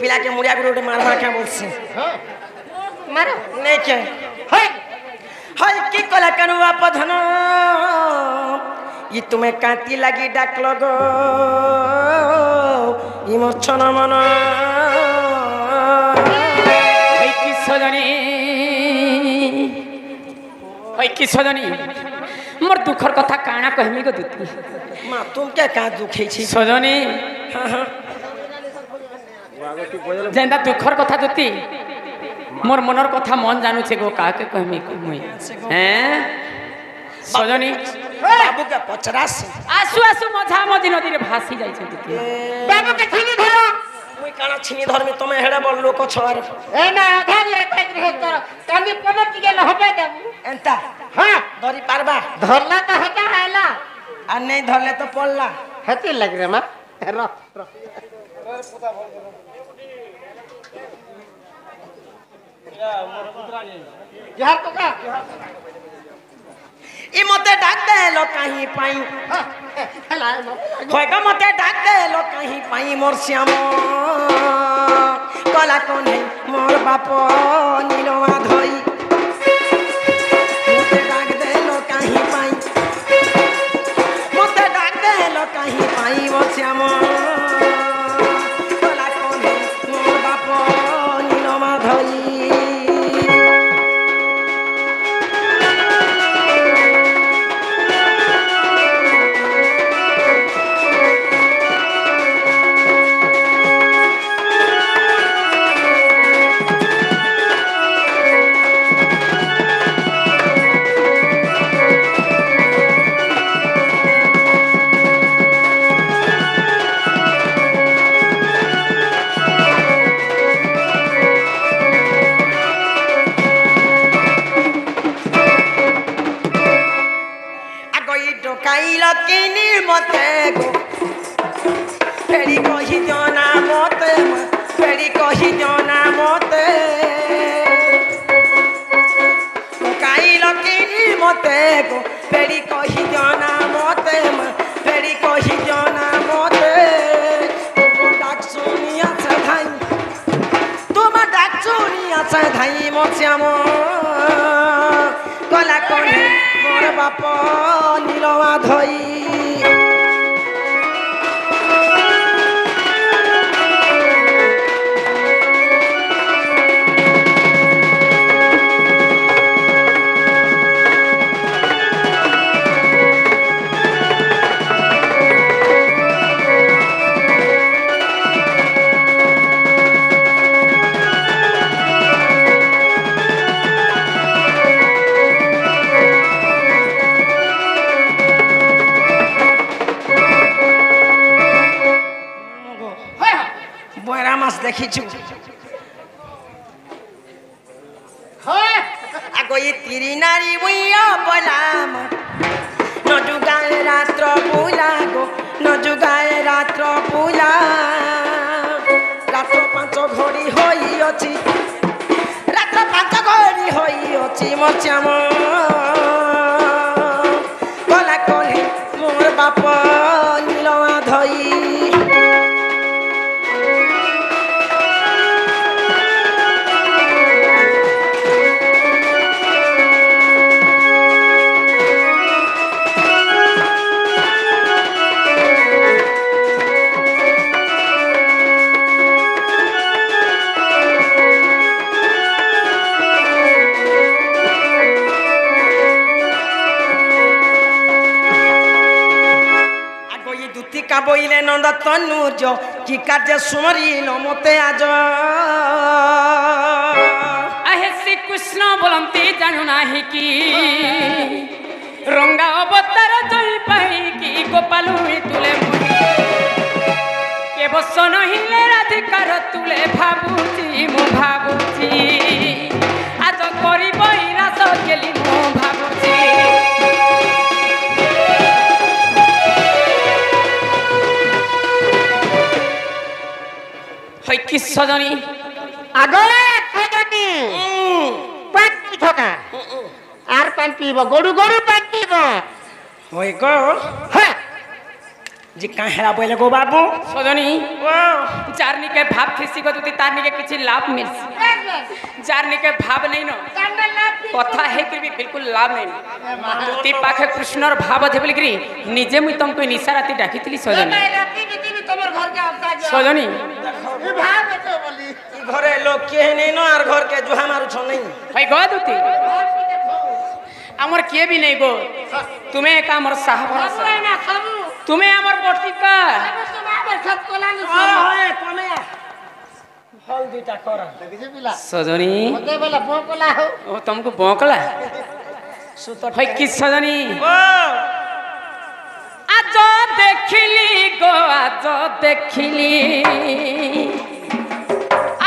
पिला के मुड़िया गुड़े मारवा क्या बोलছে मारो नहीं के हाय हाय की कला कनुआ पधन ये तुम्हें कांती लगी डाक लगो ये मोछन मन ओई की सजनी ओई की सजनी मोर दुखर कथा काना कहमी गो दुती मां तुम क्या का दुखै छी सजनी हां हां जेंदा दुखर कथा दुती मोर मनर कथा मन जानू छे गो का के कहमी को मुई हैं सजनी बाबू का पचरास आसु आसु मझा मझी नदी रे भासी जाई छे दुती बाबू के छिनी धरो मुई काना छिनी धर में तुमे हेडा बोल लोक छवार ए ना आधा रे पैक रे तोर कानी पन टिके ल हबे देबू एंता हां धरी पारबा धरला तो हटा आला आ नहीं धरले तो पड़ला हती लग रे मां रो यार तो का ई मते डाक दे लो कहीं पाई हला होय ग मते डाक दे लो कहीं पाई मोर श्याम कला कोन है मोर बाप नीलवा धई मते डाक दे लो कहीं पाई मते डाक दे लो कहीं पाई मोर श्याम कला कोन है मोर बाप नीलवा धई मते गो फेरी कही जाना मते फेरी कही जाना मते काई लकीनी मते गो फेरी कही जाना मते फेरी कही जाना मते तुम डाक सुनिया से धाई मोश्याम कला कने मोर बाप नीलवा धई देखी आगो ये तिरी नारी बुया बोलाम न जुगाए रात्र बुला गो न जुगाए रात्र बुला रात्र 5 घड़ी होई अछि रात्र 5 घड़ी होई अछि मोश्याम कला कने मोर बाप नीलवा धई बोले नंद तनुज कि कार्य सुमरिल मते आज आहे श्री कृष्ण बोलते जानू नाही कि रंगा अवतार जई पाई कि गोपालु तुले के बस नहिले राधिकार तुले भाबुची मो भाबुची आज करिबई रास केली मो भाबुची होय कि सजनी आगले सजनी पानी ठोका आर पानी पीबो गडु गडु पानी पीबो होय गो हां যে কাহেলা বলে গো বাবু সজনী ও জার্নিকে ভাব খিসি গো দুতি তার নিকে কিছু লাভ মিলছি জার্নিকে ভাব নেই ন কথা হে করি বিলকুল লাভ নেই দুতি পাখে কৃষ্ণর ভাব আছে বলি করি নিজে মুই তোমাকে নিশা রাতি ডাকিছিলি সজনী সজনী ঘরে লোক কে নেই ন আর ঘর কে জুহা মারুছ নেই হয় গো দুতি আমার কিয়ে বি নেই গো তুমি একা আমার সাহা ভরসা তুমি আমার বটিকা কমে হল দুইটা করা সজনী ও তোমাকে বকলা হয় কি সজনী আজ দেখিলি গো আজ দেখিলি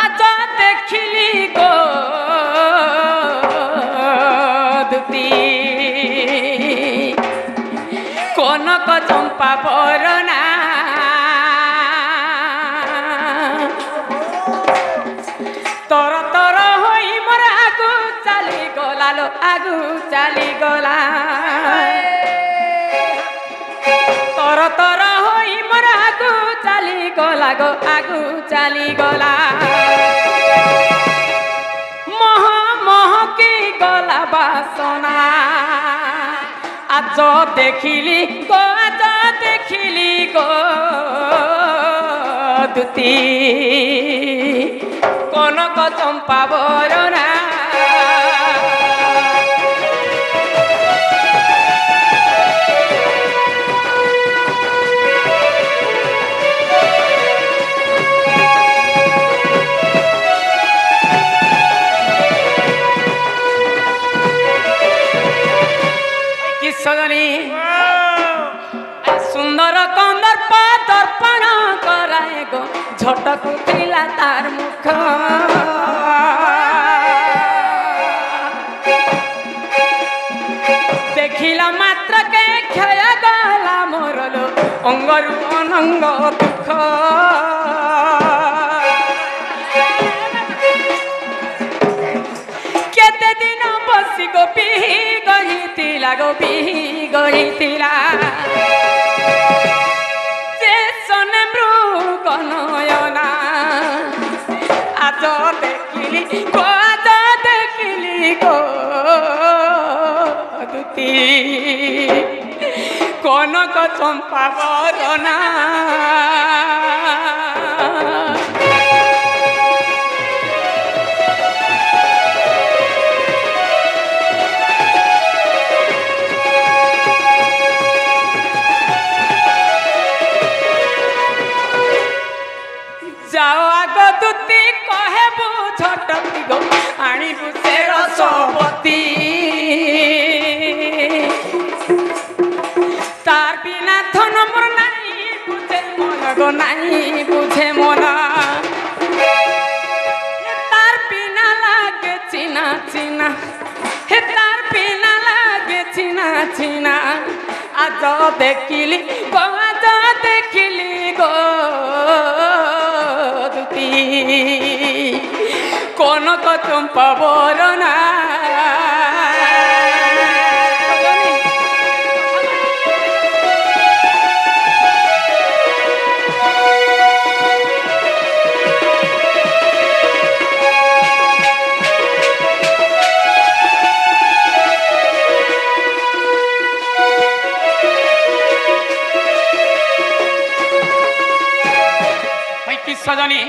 আজ দেখিলি গো দুতি কনক চম্পা বরনা তর তর হই মোর আগু চালি গলা লো আগু চালি গলা তর তর হই মোর আগু চালি গলা গো আগু চালি গলা মহ মহকি গলা বাসনা আজ দেখিলি গো আজ দেখিলি গো দুতি কনক চম্পা বরনা সজনী সুন্দর কন্দর্প দর্পণ করায় গো ঝটক উঠিলা তার মুখ দেখিলা মাত্রকে ক্ষয় গলা মরল অঙ্গরু অনঙ্গ দুঃখ কেতে দিন বসি গোপী গহিতিলা গোপী গহিতিলা যে সনে মৃগ নয়না আজ দেখিলি গো আজ দেখিলি গো দুতি কনক চম্পা বরনা যাও আগ দুতি কহেবু ঝটকি গো আনিবু সে রসবতী তার বিনা ধন মোর নাই বুঝে মন গো নাই বুঝে মন তার বিনা লাগে চিনা চিনা হে তার বিনা লাগে চিনা চিনা আজ দেখিলি গো আজ দেখিলি গো দুতি কনক চম্পা বরনা সজনী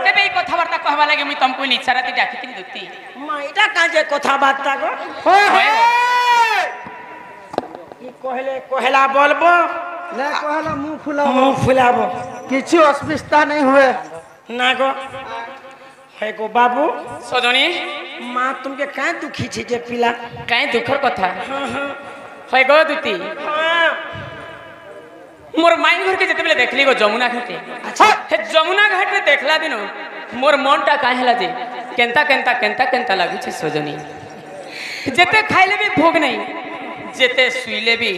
তেবে এই কথাবার্তা কহবা লাগে মুই তমকু নিচ্ছা রাতি ডাকিଥିଲି দুতি মা এটা কাজে কথাবার্তা গো কি কহলে কহলা বলবো না কহলা মুখ ফুলাবো কিছু অসুবিধা नहीं हुए না গো হয় গো বাবু সজনী মা তুমকে কাই দুঃখী ছি যে পিলা কাই দুঃখর কথা হয় গো দুতি मोर माई घर के जिते देखली गो जमुना घाटे अच्छा हे जमुना घाट में देखला दिन मोर मन टा काहेला जे केंता केंता केंता केंता लागु छे सजनी जेते खाइले भी भोग नहीं जेते सुइले भी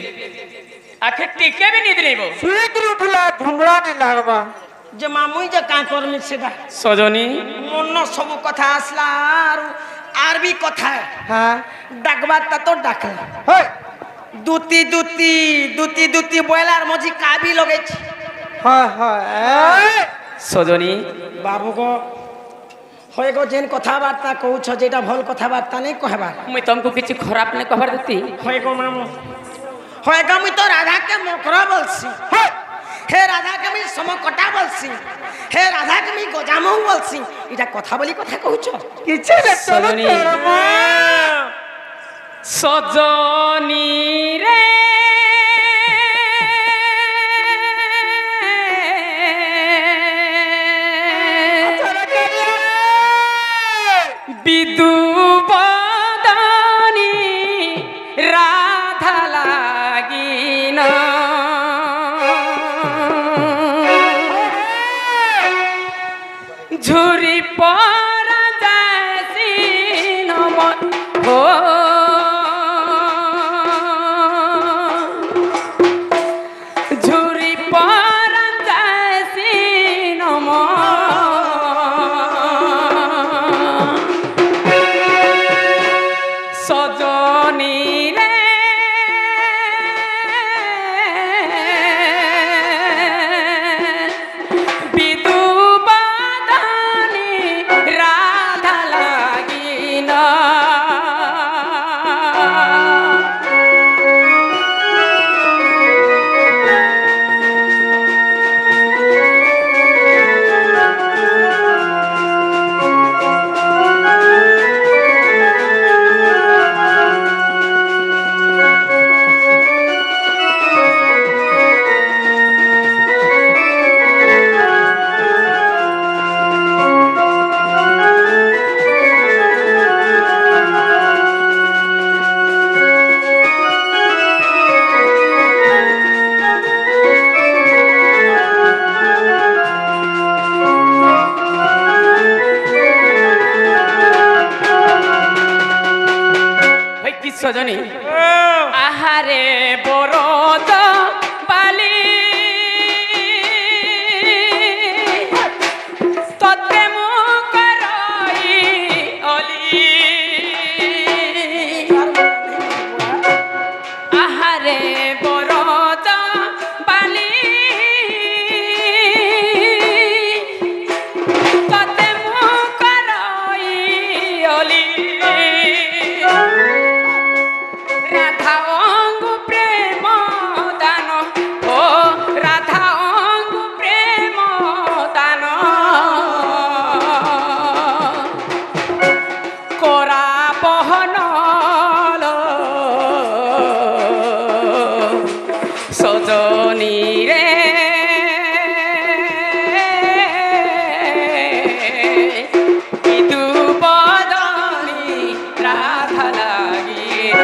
आखे टिके भी नींद नहीं बो सुईत उठला घुमड़ा नहीं लागबा যে মামুই যে কাঁ করমি সেটা সজনী মন সব কথা আসলা আর বি কথা हां ডাকবারটা তো ডাকলা होय দুতি দুতি দুতি দুতি বয়লার মজি কাবি লগাইছি হয় হয় সজনী বাবু গো হয় গো যেন কথাবার্তা কৌছ যেটা ভাল কথাবার্তা নেই কহবার মুই তোমাকে কিছু খারাপ নেই কবার দিতি হয় গো মামু হয় গো মুই তো রাধাকে মকরা বলছি হে রাধাকে আমি সমকটা বলছি হে রাধাকে আমি গজামৌ বলছি এটা কথা বলি কথা কৌছ কিছু না চলো সজনী। করবো। সজনী রে বিদু বদনী রাধা লাগিন ঝুরি পরা যাসি নমন হো ঝুরি পরা যাসি নমন সজনী রে বিদু বদনী রাধা লাগিন ভাই কি সজনী আহারে বরদ বালি ততে মুকরই অলি আহারে বরদ বালি ততে মুকরই অলি রাধা অঙ্গু প্রেম দান ও রাধা অঙ্গু প্রেম দান করা বহন সজনী রে বিদু বদনী রাধা লাগিল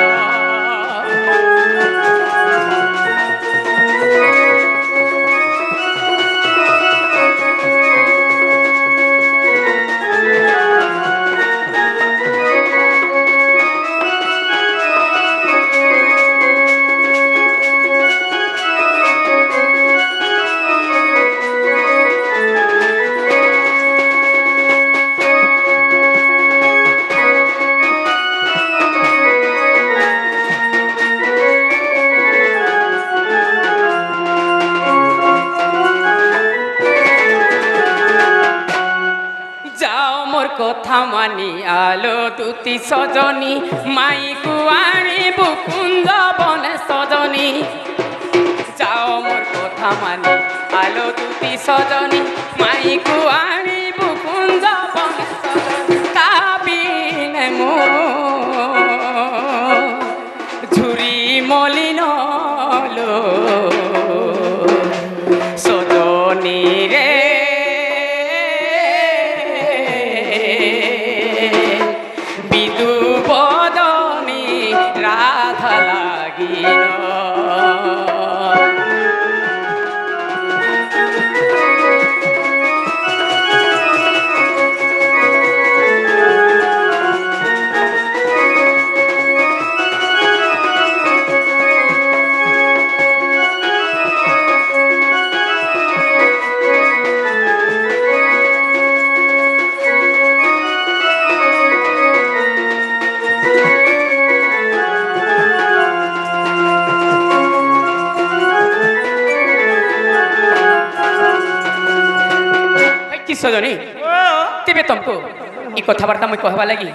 যাও মোর কথা মানি আলো দুতি সজনী মাই কুয়ারি বুকুন্দ বনে সজনী যাও মোর কথা মানি আলো দুতি সজনী মাই কুয়ারি বুকুন্দ বনে সজনী তাবিনে মো ঝুরি মলিন লো সজনী রে বিদু বদনী রাধা লাগিল सजनी तेरे तुमको ये कथबार्ता मुझे कहवा लगी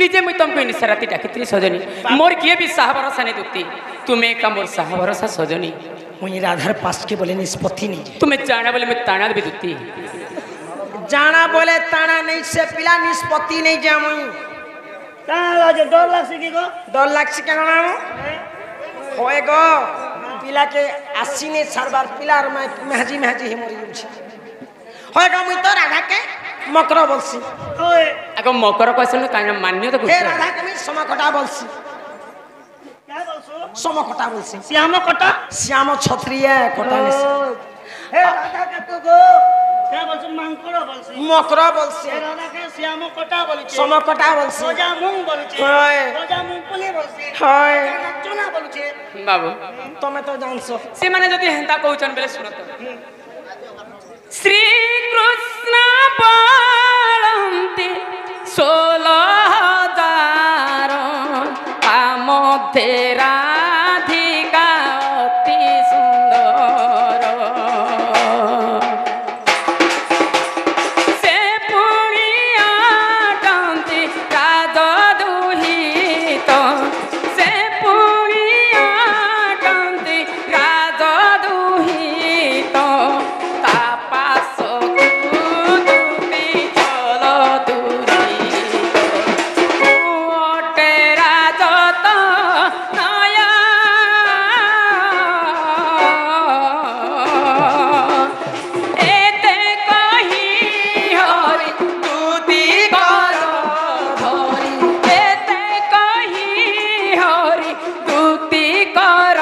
निजे मुझे तुमको निशा राति डाकी सजनी मोर किए भी साहा भरोसा नहीं दुती तुम्हें का मोर साहा भरोसा सजनी मुझे राधार पास के बोले निष्पत्ति नहीं तुम्हें जाना बोले मैं ताना भी दुती जाना बोले ताना नहीं से पिला निष्पत्ति नहीं जा मुई डर लागছে কি গো 10 लाख से क्या नाम होए गो पिला के आसीने सरबार पिला और मैं महजी ही मरी उठी होए गो मुई तो राधा के मकर बोलसी ওই आगो मकर कैसे कहना मान्य तो हे राधा के मैं समकटा बोलसी क्या বলছো समकटा बोलसी শ্যাম কটা श्याम क्षत्रिय कोटा ने হে রাধা কে তো গো क्या বলছো মাংকড় বলছি मकर बोलसी হে রাধা কে শ্যাম কটা বলছি समकटा बोलसी রোজা মুং বলছি হয়। রোজা মুংপুলি বলছি হয়। চনা বলছি बाबू तमे तो जानसो से माने जदि हेंता कहउचन बेले सुनो तो श्री कृष्ण पालंती 16,000 मध्य राधिका अति सुंदर से पुणिया कांति राजा दुहित से पुणिया कांति राजा दुहित तापास कुदुति चल दूरी ओटे राजत नया एते कही हरि तुति कर धरी एते कही हरि तुति कर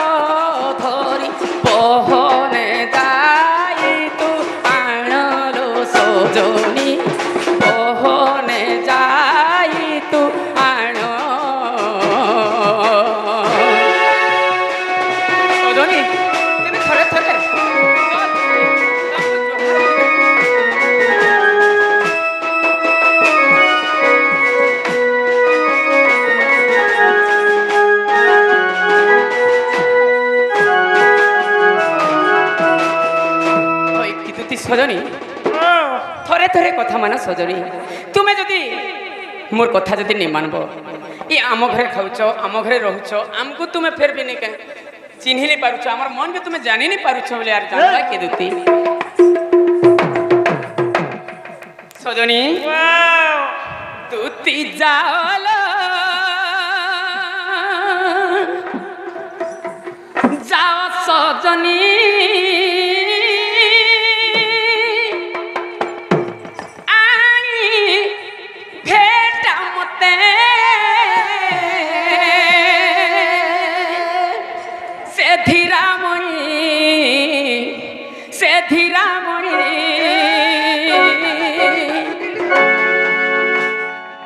धरी बहने जाई तू आणलो सजनी बहने जाई तू आण सजनी तेरे थरे थरे सजनी थरे थरे कथा माना सजनी तुम्हें जदि मोर कथा जदि नहीं मानब ये आम घरे खाऊच आम घरे रोच आमको तुम्हें फिर भी नहीं कह चिन्ह नहीं पारुच आम मन के तुम्हें जानी नहीं पारुच बोले यार जानला के दूती सजनी दूती जाल जाओ सजनी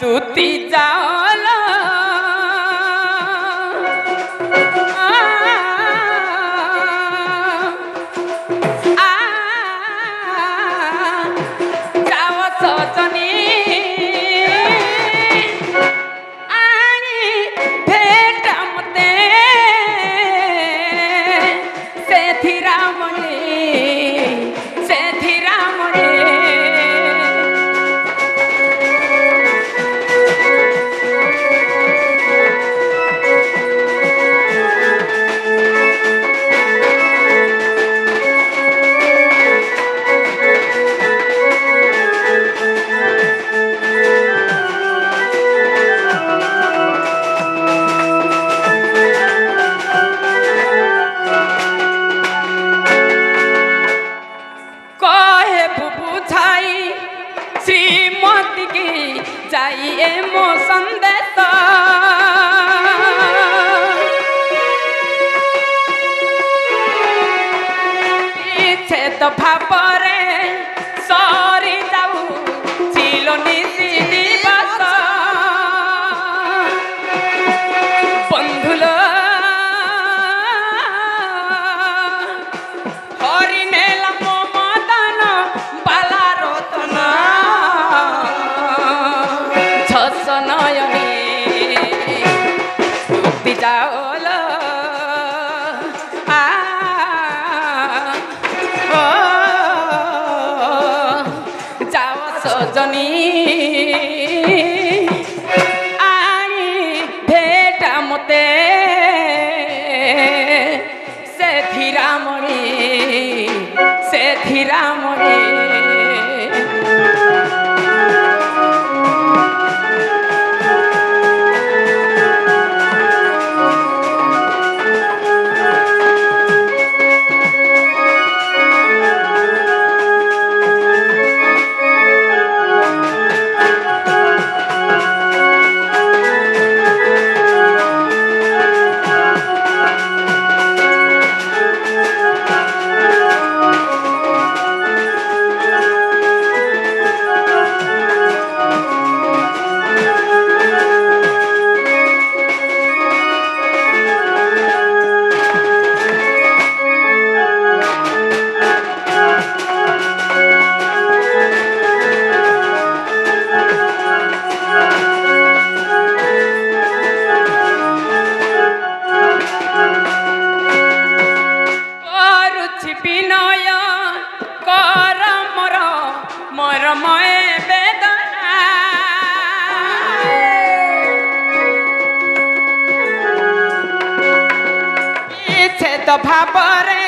तुती जाल जाओ सजनी आनी भेट मते से धीरामणि श्रीमती की जाइए मो संदेश पीछे तो भापरे सरी जाऊ चिलो निजी दिवस बंधुलो हरि नेला मो मदन बाला रतन झस नयनी तुती जाओल आ ओ ମଣି ଆଣି ଭେଟା ମତେ ସେ ଧୀରାମଣି ସେ ଧୀରାମଣି ଭାବରେ